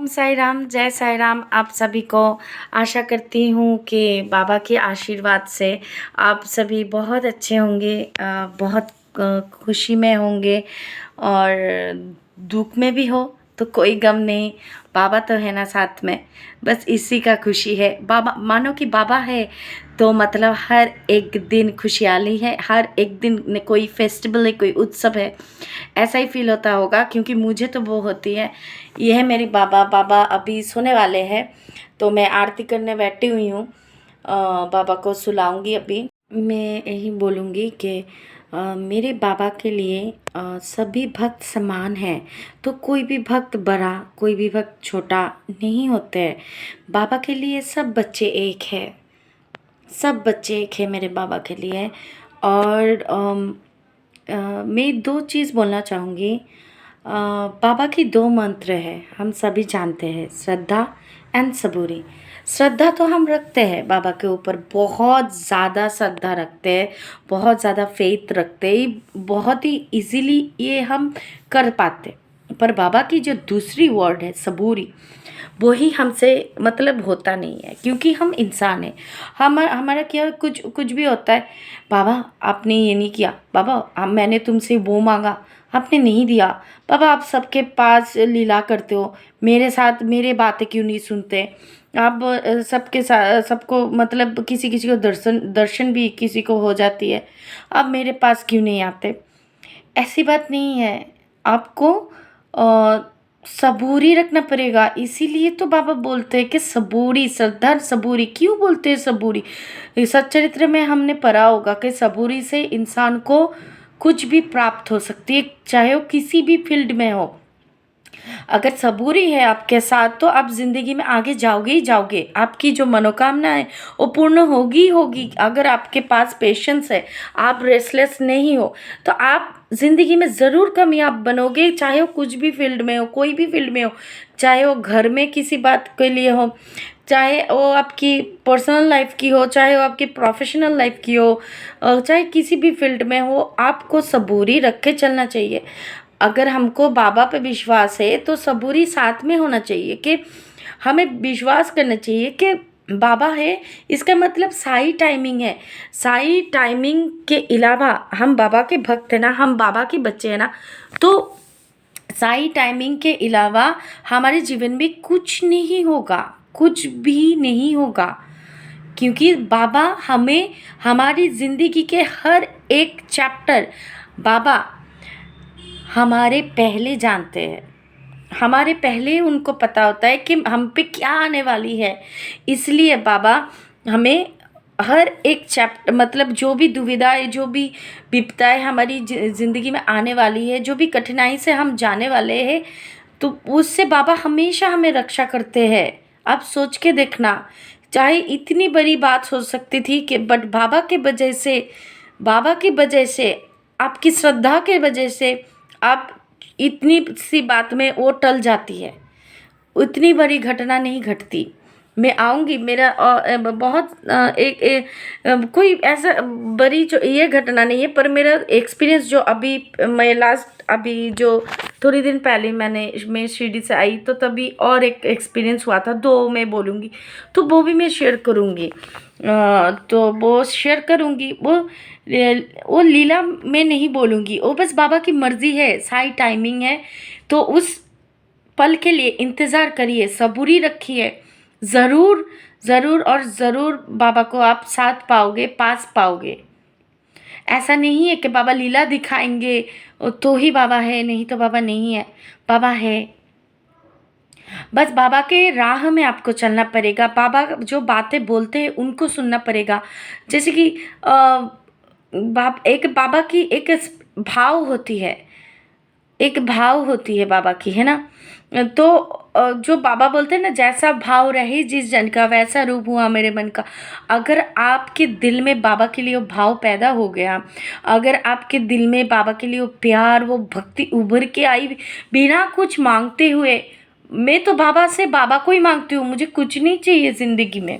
साई राम, जय साई राम आप सभी को। आशा करती हूँ कि बाबा के आशीर्वाद से आप सभी बहुत अच्छे होंगे, बहुत खुशी में होंगे और दुख में भी हो तो कोई गम नहीं। बाबा तो है ना साथ में, बस इसी का खुशी है। बाबा मानो कि बाबा है तो मतलब हर एक दिन खुशहाली है, हर एक दिन कोई फेस्टिवल है, कोई उत्सव है, ऐसा ही फील होता होगा। क्योंकि मुझे तो वो होती है। ये है मेरे बाबा। बाबा अभी सोने वाले हैं तो मैं आरती करने बैठी हुई हूँ। बाबा को सुलाऊंगी अभी। मैं यही बोलूँगी कि मेरे बाबा के लिए सभी भक्त समान हैं। तो कोई भी भक्त बड़ा, कोई भी भक्त छोटा नहीं होते हैं। बाबा के लिए सब बच्चे एक है, सब बच्चे एक है मेरे बाबा के लिए। और मैं दो चीज़ बोलना चाहूँगी। बाबा की दो मंत्र है, हम सभी जानते हैं, श्रद्धा एंड सबूरी। श्रद्धा तो हम रखते हैं बाबा के ऊपर, बहुत ज़्यादा श्रद्धा रखते हैं, बहुत ज़्यादा फेथ रखते हैं, बहुत ही इजीली ये हम कर पाते। पर बाबा की जो दूसरी वर्ड है सबूरी, वो ही हमसे मतलब होता नहीं है। क्योंकि हम इंसान हैं। हमारा क्या कुछ कुछ भी होता है, बाबा आपने ये नहीं किया, बाबा मैंने तुमसे वो मांगा आपने नहीं दिया, बाबा आप सबके पास लीला करते हो, मेरे साथ मेरे बातें क्यों नहीं सुनते आप। सबके साथ सबको मतलब किसी किसी को दर्शन दर्शन भी किसी को हो जाती है, आप मेरे पास क्यों नहीं आते। ऐसी बात नहीं है। आपको सबूरी रखना पड़ेगा। इसीलिए तो बाबा बोलते हैं कि सबूरी, श्रद्धा सबूरी। क्यों बोलते हैं सबूरी? सच्चरित्र में हमने पढ़ा होगा कि सबूरी से इंसान को कुछ भी प्राप्त हो सकती है, चाहे वो किसी भी फील्ड में हो। अगर सबूरी है आपके साथ तो आप ज़िंदगी में आगे जाओगे ही जाओगे। आपकी जो मनोकामना है वो पूर्ण होगी ही होगी। अगर आपके पास पेशेंस है, आप रेस्टलेस नहीं हो, तो आप ज़िंदगी में ज़रूर कामयाब बनोगे। चाहे वो कुछ भी फील्ड में हो, कोई भी फील्ड में हो, चाहे वो घर में किसी बात के लिए हो, चाहे वो आपकी पर्सनल लाइफ की हो, चाहे वो आपकी प्रोफेशनल लाइफ की हो, चाहे किसी भी फील्ड में हो, आपको सबूरी रख के चलना चाहिए। अगर हमको बाबा पे विश्वास है तो सबूरी साथ में होना चाहिए। कि हमें विश्वास करना चाहिए कि बाबा है, इसका मतलब साई टाइमिंग है। साई टाइमिंग के अलावा हम बाबा के भक्त हैं ना, हम बाबा के बच्चे हैं ना, तो साई टाइमिंग के अलावा हमारे जीवन में कुछ नहीं होगा, कुछ भी नहीं होगा। क्योंकि बाबा हमें हमारी ज़िंदगी के हर एक चैप्टर बाबा हमारे पहले जानते हैं। हमारे पहले उनको पता होता है कि हम पे क्या आने वाली है। इसलिए बाबा हमें हर एक चैप्टर मतलब जो भी दुविधाएं, जो भी विपदाएं हमारी ज़िंदगी में आने वाली है, जो भी कठिनाई से हम जाने वाले हैं, तो उससे बाबा हमेशा हमें रक्षा करते हैं। आप सोच के देखना, चाहे इतनी बड़ी बात हो सकती थी कि बट बाबा के वजह से, बाबा की वजह से, आपकी श्रद्धा के वजह से आप इतनी सी बात में वो टल जाती है। उतनी बड़ी घटना नहीं घटती। मैं आऊँगी, मेरा बहुत कोई ऐसा बड़ी जो ये घटना नहीं है, पर मेरा एक्सपीरियंस जो अभी मैं लास्ट अभी जो थोड़ी दिन पहले मैं शिरडी से आई, तो तभी और एक एक्सपीरियंस हुआ था, दो मैं बोलूँगी तो वो भी मैं शेयर करूँगी। तो वो शेयर करूँगी, वो लीला में नहीं बोलूँगी, वो बस बाबा की मर्ज़ी है, साई टाइमिंग है। तो उस पल के लिए इंतज़ार करिए, सबूरी रखिए। ज़रूर ज़रूर और ज़रूर बाबा को आप साथ पाओगे, पास पाओगे। ऐसा नहीं है कि बाबा लीला दिखाएंगे तो ही बाबा है, नहीं तो बाबा नहीं है। बाबा है, बस बाबा के राह में आपको चलना पड़ेगा। बाबा जो बातें बोलते हैं उनको सुनना पड़ेगा। जैसे कि एक बाबा की एक भाव होती है, एक भाव होती है बाबा की, है ना। तो जो बाबा बोलते हैं ना, जैसा भाव रहे जिस जन का वैसा रूप हुआ मेरे मन का। अगर आपके दिल में बाबा के लिए वो भाव पैदा हो गया, अगर आपके दिल में बाबा के लिए वो प्यार, वो भक्ति उभर के आई बिना कुछ मांगते हुए, मैं तो बाबा से बाबा को ही मांगती हूँ। मुझे कुछ नहीं चाहिए ज़िंदगी में,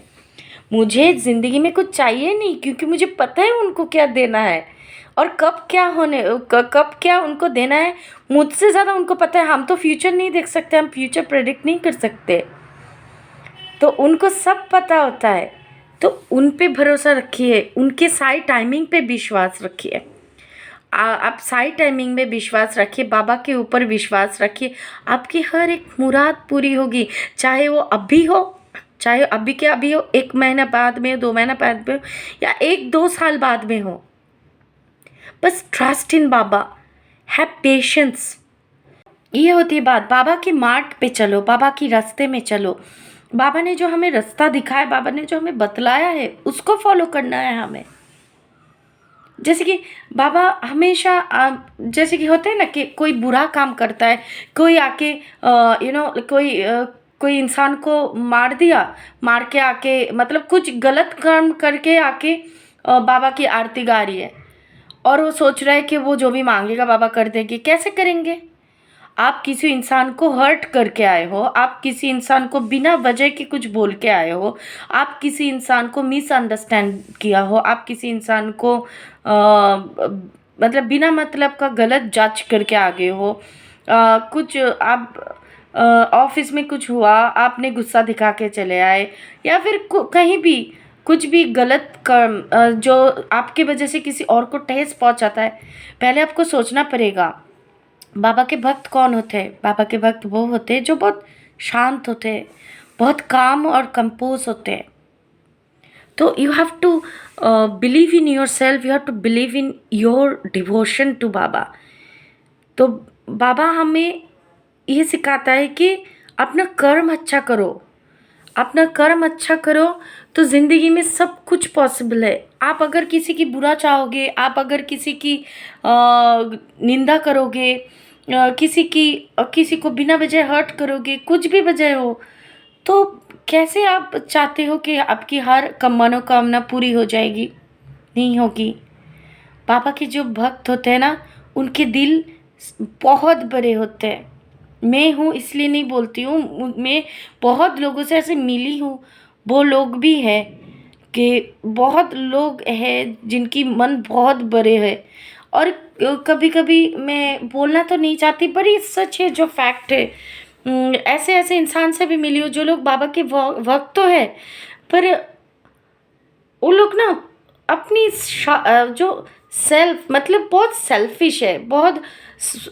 मुझे ज़िंदगी में कुछ चाहिए नहीं, क्योंकि मुझे पता है उनको क्या देना है। और कब क्या उनको देना है, मुझसे ज़्यादा उनको पता है। हम तो फ्यूचर नहीं देख सकते, हम फ्यूचर प्रेडिक्ट नहीं कर सकते, तो उनको सब पता होता है। तो उन पे भरोसा रखिए, उनके सही टाइमिंग पे विश्वास रखिए। आप सही टाइमिंग में विश्वास रखिए, बाबा के ऊपर विश्वास रखिए, आपकी हर एक मुराद पूरी होगी। चाहे वो अभी हो, चाहे अभी के अभी हो, 1 महीना बाद में हो, 2 महीना बाद में हो, या 1-2 साल बाद में हो। बस trust in Baba, have patience. ये होती है बात। बाबा के मार्ग पे चलो, बाबा की रास्ते में चलो। बाबा ने जो हमें रास्ता दिखाया, बाबा ने जो हमें बतलाया है, उसको फॉलो करना है हमें। जैसे कि बाबा हमेशा जैसे कि होते हैं ना कि कोई बुरा काम करता है, कोई आके कोई इंसान को मार दिया, मार के आके मतलब कुछ गलत काम करके आके बाबा की आरती गा रही है, और वो सोच रहा है कि वो जो भी मांगेगा बाबा कर देंगे। कैसे करेंगे? आप किसी इंसान को हर्ट करके आए हो, आप किसी इंसान को बिना वजह के कुछ बोल के आए हो, आप किसी इंसान को मिसअंडरस्टैंड किया हो, आप किसी इंसान को मतलब बिना मतलब का गलत जज करके आ गए हो। कुछ आप ऑफिस में कुछ हुआ, आपने गुस्सा दिखा के चले आए, या फिर कहीं भी कुछ भी गलत कर्म जो आपके वजह से किसी और को ठेस पहुंचाता है। पहले आपको सोचना पड़ेगा, बाबा के भक्त कौन होते हैं? बाबा के भक्त वो होते हैं जो बहुत शांत होते हैं, बहुत काम और कंपोज होते हैं। तो you have to believe in yourself, you have to believe in your devotion to Baba. तो बाबा हमें ये सिखाता है कि अपना कर्म अच्छा करो, अपना कर्म अच्छा करो, तो ज़िंदगी में सब कुछ पॉसिबल है। आप अगर किसी की बुरा चाहोगे, आप अगर किसी की निंदा करोगे, किसी को बिना वजह हर्ट करोगे, कुछ भी वजह हो, तो कैसे आप चाहते हो कि आपकी हर मनोकामना पूरी हो जाएगी? नहीं होगी। पापा के जो भक्त होते हैं ना, उनके दिल बहुत बड़े होते हैं। मैं हूँ इसलिए नहीं बोलती हूँ, मैं बहुत लोगों से ऐसे मिली हूँ, वो लोग भी हैं कि बहुत लोग हैं जिनकी मन बहुत बड़े है। और कभी कभी मैं बोलना तो नहीं चाहती, पर ये सच है, जो फैक्ट है। ऐसे ऐसे इंसान से भी मिली हूँ जो लोग बाबा के भक्त तो है, पर वो लोग ना अपनी जो सेल्फ मतलब बहुत सेल्फिश है, बहुत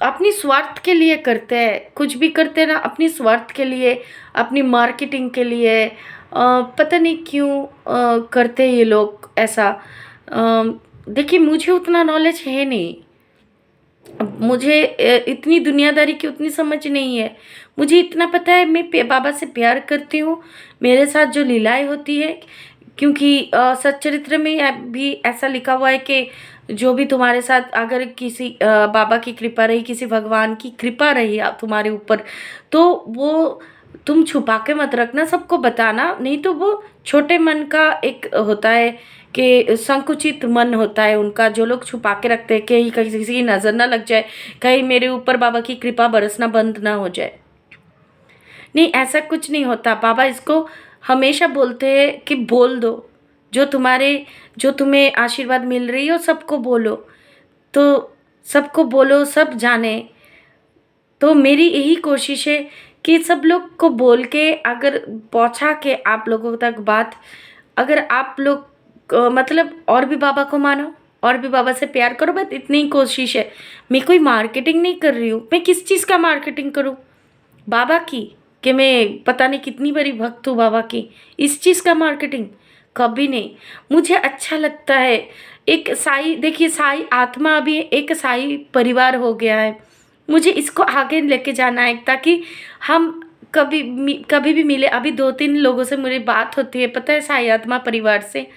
अपनी स्वार्थ के लिए करते हैं। कुछ भी करते हैं ना अपनी स्वार्थ के लिए, अपनी मार्केटिंग के लिए। पता नहीं क्यों करते हैं ये लोग ऐसा। देखिए, मुझे उतना नॉलेज है नहीं, अब मुझे इतनी दुनियादारी की उतनी समझ नहीं है। मुझे इतना पता है, मैं बाबा से प्यार करती हूँ। मेरे साथ जो लीलाएं होती है, क्योंकि सच्चरित्र में भी ऐसा लिखा हुआ है कि जो भी तुम्हारे साथ अगर किसी बाबा की कृपा रही, किसी भगवान की कृपा रही तुम्हारे ऊपर, तो वो तुम छुपा के मत रखना, सबको बताना। नहीं तो वो छोटे मन का एक होता है कि संकुचित मन होता है उनका, जो लोग छुपा के रखते हैं कि कहीं किसी की नज़र ना लग जाए, कहीं मेरे ऊपर बाबा की कृपा बरसना बंद ना हो जाए। नहीं, ऐसा कुछ नहीं होता। बाबा इसको हमेशा बोलते हैं कि बोल दो, जो तुम्हें आशीर्वाद मिल रही हो सबको बोलो, तो सबको बोलो, सब जाने। तो मेरी यही कोशिश है कि सब लोग को बोल के अगर पहुँचा के आप लोगों तक बात, अगर आप लोग मतलब और भी बाबा को मानो, और भी बाबा से प्यार करो, बस इतनी ही कोशिश है। मैं कोई मार्केटिंग नहीं कर रही हूँ। मैं किस चीज़ का मार्केटिंग करूँ? बाबा की, कि मैं पता नहीं कितनी बड़ी भक्त हूँ बाबा की, इस चीज़ का मार्केटिंग कभी नहीं। मुझे अच्छा लगता है एक साई, देखिए साई आत्मा अभी एक साई परिवार हो गया है। मुझे इसको आगे लेके जाना है, ताकि हम कभी भी मिले। अभी 2-3 लोगों से मेरी बात होती है, पता है, साई आत्मा परिवार से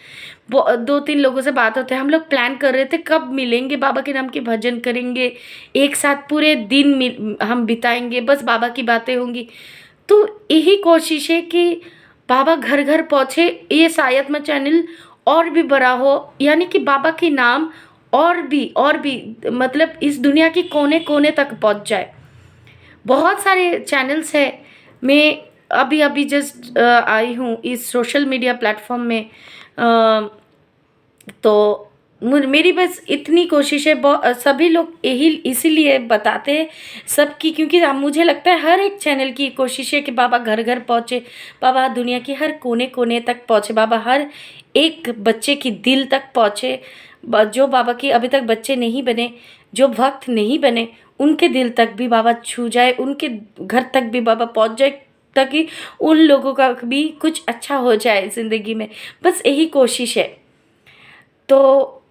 वो 2-3 लोगों से बात होते हैं। हम लोग प्लान कर रहे थे कब मिलेंगे, बाबा के नाम के भजन करेंगे, एक साथ पूरे दिन हम बिताएंगे, बस बाबा की बातें होंगी। तो यही कोशिश है कि बाबा घर घर पहुँचे, ये सायतमा चैनल और भी बड़ा हो, यानी कि बाबा के नाम और भी मतलब इस दुनिया के कोने कोने तक पहुँच जाए। बहुत सारे चैनल्स हैं। मैं अभी अभी जस्ट आई हूँ इस सोशल मीडिया प्लेटफॉर्म में। तो मेरी बस इतनी कोशिश है। सभी लोग यही इसीलिए बताते हैं सबकी, क्योंकि मुझे लगता है हर एक चैनल की कोशिश है कि बाबा घर घर पहुँचे, बाबा दुनिया के हर कोने कोने तक पहुँचे, बाबा हर एक बच्चे की दिल तक पहुँचे। जो बाबा की अभी तक बच्चे नहीं बने, जो भक्त नहीं बने, उनके दिल तक भी बाबा छू जाए, उनके घर तक भी बाबा पहुँच जाए, ताकि उन लोगों का भी कुछ अच्छा हो जाए ज़िंदगी में। बस यही कोशिश है। तो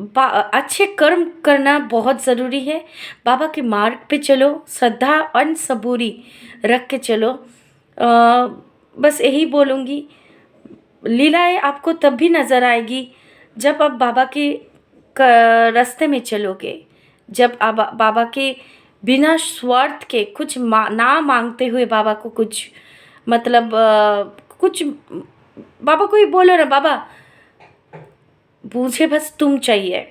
अच्छे कर्म करना बहुत ज़रूरी है। बाबा के मार्ग पे चलो, श्रद्धा और सबूरी रख के चलो। बस यही बोलूँगी, लीलाएँ आपको तब भी नज़र आएगी जब आप बाबा के रास्ते में चलोगे, जब आप बाबा के बिना स्वार्थ के कुछ ना मांगते हुए बाबा को कुछ मतलब कुछ बाबा को ही बोलो ना, बाबा मुझे बस तुम चाहिए,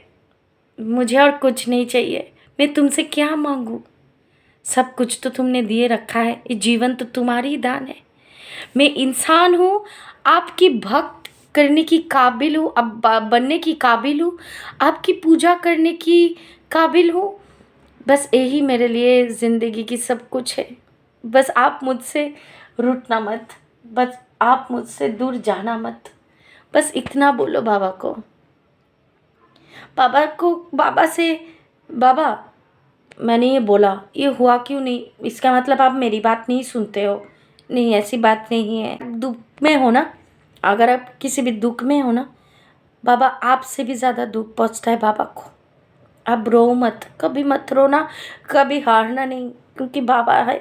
मुझे और कुछ नहीं चाहिए, मैं तुमसे क्या मांगूं, सब कुछ तो तुमने दिए रखा है, ये जीवन तो तुम्हारी ही दान है। मैं इंसान हूँ, आपकी भक्त करने की काबिल हूँ, अब बनने की काबिल हूँ, आपकी पूजा करने की काबिल हूँ। बस यही मेरे लिए ज़िंदगी की सब कुछ है। बस आप मुझसे रूठना मत, बस आप मुझसे दूर जाना मत, बस इतना बोलो बाबा को। बाबा से, बाबा मैंने ये बोला, ये हुआ क्यों नहीं, इसका मतलब आप मेरी बात नहीं सुनते हो। नहीं, ऐसी बात नहीं है। दुख में हो ना, अगर आप किसी भी दुख में हो ना, बाबा आपसे भी ज़्यादा दुख पहुंचता है बाबा को। आप रो मत, कभी मत रोना, कभी हारना नहीं, क्योंकि बाबा है,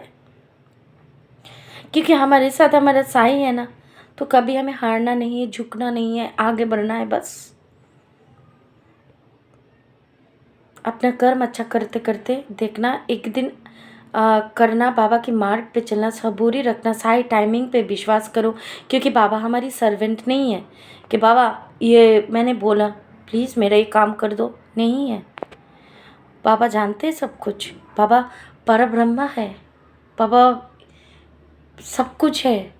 क्योंकि हमारे साथ हमारा साईं है ना, तो कभी हमें हारना नहीं है, झुकना नहीं है, आगे बढ़ना है बस। अपना कर्म अच्छा करते करते देखना, एक दिन करना, बाबा के मार्ग पे चलना, सबूरी रखना, साई टाइमिंग पे विश्वास करो, क्योंकि बाबा हमारी सर्वेंट नहीं है कि बाबा ये मैंने बोला प्लीज़ मेरा ये काम कर दो, नहीं है। बाबा जानते हैं सब कुछ, बाबा परब्रह्म है, बाबा सब कुछ है।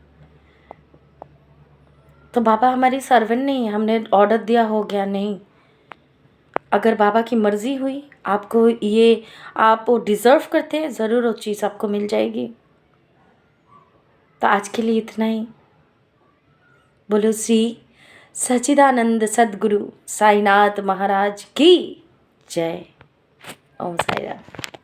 तो बाबा हमारी सर्वेंट नहीं है, हमने ऑर्डर दिया हो गया, नहीं। अगर बाबा की मर्ज़ी हुई, आपको ये आप डिज़र्व करते हैं, ज़रूर वो चीज़ आपको मिल जाएगी। तो आज के लिए इतना ही। बोलो श्री सच्चिदानंद सद्गुरु साईनाथ महाराज की जय। ओम साई राम।